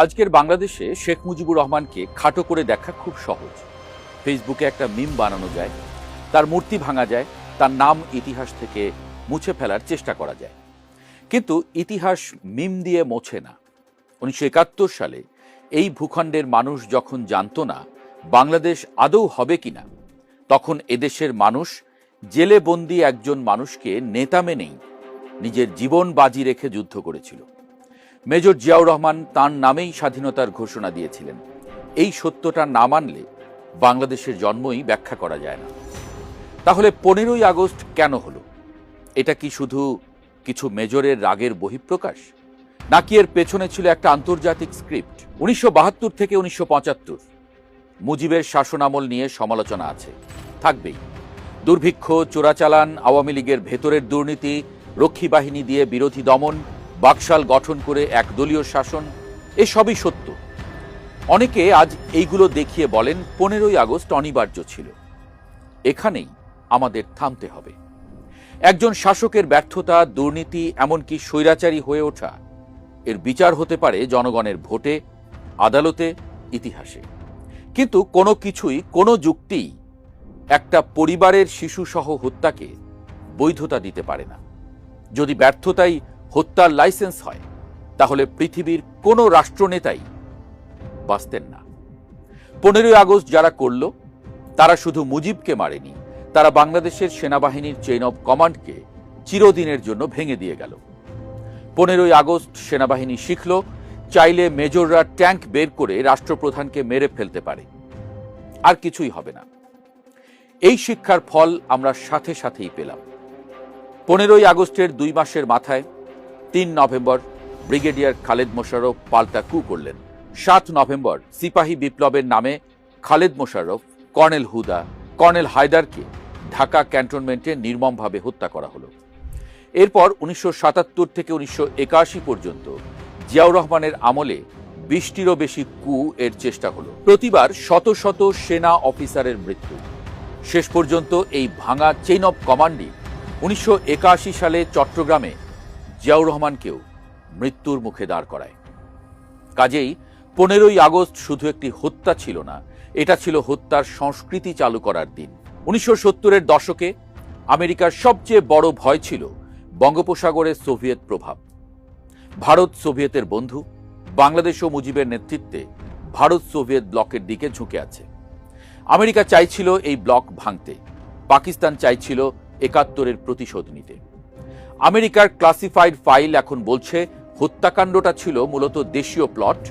আজকের বাংলাদেশে শেখ মুজিবুর রহমানকে খাটো করে দেখা খুব সহজ। ফেসবুকে একটা মিম বানানো যায়, তার মূর্তি ভাঙা যায়, তার নাম ইতিহাস থেকে মুছে ফেলার চেষ্টা করা যায়। কিন্তু ইতিহাস মিম দিয়ে মোছে না। 1971 সালে এই ভূখণ্ডের মানুষ যখন জানত না বাংলাদেশ আদৌ হবে কিনা, তখন এদেশের মানুষ জেলে বন্দি একজন মানুষকে নেতা মেনেই নিজের জীবন বাজি রেখে যুদ্ধ করেছিল। মেজর জিয়াউর রহমান তাঁর নামেই স্বাধীনতার ঘোষণা দিয়েছিলেন। এই সত্যটা না মানলে বাংলাদেশের জন্মই ব্যাখ্যা করা যায় না। তাহলে 15ই আগস্ট কেন হলো? এটা কি শুধু কিছু মেজরের রাগের বহিঃপ্রকাশ, নাকি এর পেছনে ছিল একটা আন্তর্জাতিক স্ক্রিপ্ট? 1972 থেকে 1975 মুজিবের শাসনামল নিয়ে সমালোচনা আছে, থাকবেই। দুর্ভিক্ষ, চোরাচালান, আওয়ামী লীগের ভেতরের দুর্নীতি, রক্ষী বাহিনী দিয়ে বিরোধী দমন, বাকশাল গঠন করে একদলীয় শাসন, এসবই সত্য। অনেকে আজ এইগুলো দেখিয়ে বলেন 15ই আগস্ট অনিবার্য ছিল। এখানেই আমাদের থামতে হবে। একজন শাসকের ব্যর্থতা, দুর্নীতি, এমনকি স্বৈরাচারী হয়ে ওঠা, এর বিচার হতে পারে জনগণের ভোটে, আদালতে, ইতিহাসে। কিন্তু কোনো কিছুই, কোনো যুক্তিই একটা পরিবারের শিশুসহ হত্যাকে বৈধতা দিতে পারে না। যদি ব্যর্থতাই হত্যার লাইসেন্স হয়, তাহলে পৃথিবীর কোনো রাষ্ট্রনেতাই বাঁচতেন না। 15ই আগস্ট যারা করল, তারা শুধু মুজিবকে মারেনি, তারা বাংলাদেশের সেনাবাহিনীর চেইন অব কমান্ডকে চিরদিনের জন্য ভেঙে দিয়ে গেল। 15ই আগস্ট সেনাবাহিনী শিখল, চাইলে মেজররা ট্যাঙ্ক বের করে রাষ্ট্রপ্রধানকে মেরে ফেলতে পারে, আর কিছুই হবে না। এই শিক্ষার ফল আমরা সাথে সাথেই পেলাম। 15ই আগস্টের 2 মাসের মাথায় 3 নভেম্বর ব্রিগেডিয়ার খালেদ মোশাররফ পাল্টা কু করলেন। 7 নভেম্বর সিপাহী বিপ্লবের নামে খালেদ মোশাররফ, কর্নেল হুদা, কর্নেল হায়দারকে ঢাকা ক্যান্টনমেন্টে নির্মমভাবে হত্যা করা হলো। এরপর 1977 থেকে 1981 পর্যন্ত জিয়াউর রহমানের আমলে 20টিরও বেশি কু এর চেষ্টা হলো। প্রতিবার শত শত সেনা অফিসারের মৃত্যু। শেষ পর্যন্ত এই ভাঙা চেইন অব কমান্ডই 1981 সালে চট্টগ্রামে জিয়াউর রহমানকেও মৃত্যুর মুখে দাঁড় করায়। কাজেই 15ই আগস্ট শুধু একটি হত্যা ছিল না, এটা ছিল হত্যার সংস্কৃতি চালু করার দিন। 1970-এর দশকে আমেরিকার সবচেয়ে বড় ভয় ছিল বঙ্গোপসাগরে সোভিয়েত প্রভাব। ভারত সোভিয়েতের বন্ধু, বাংলাদেশ ও মুজিবের নেতৃত্বে ভারত সোভিয়েত ব্লকের দিকে ঝুঁকে আছে। আমেরিকা চাইছিল এই ব্লক ভাঙতে, পাকিস্তান চাইছিল 71-এর প্রতিশোধ নিতে। আমেরিকার ক্লাসিফাইড ফাইল এখন বলছে হত্যাকাণ্ডটা ছিল মূলত দেশীয় প্লট,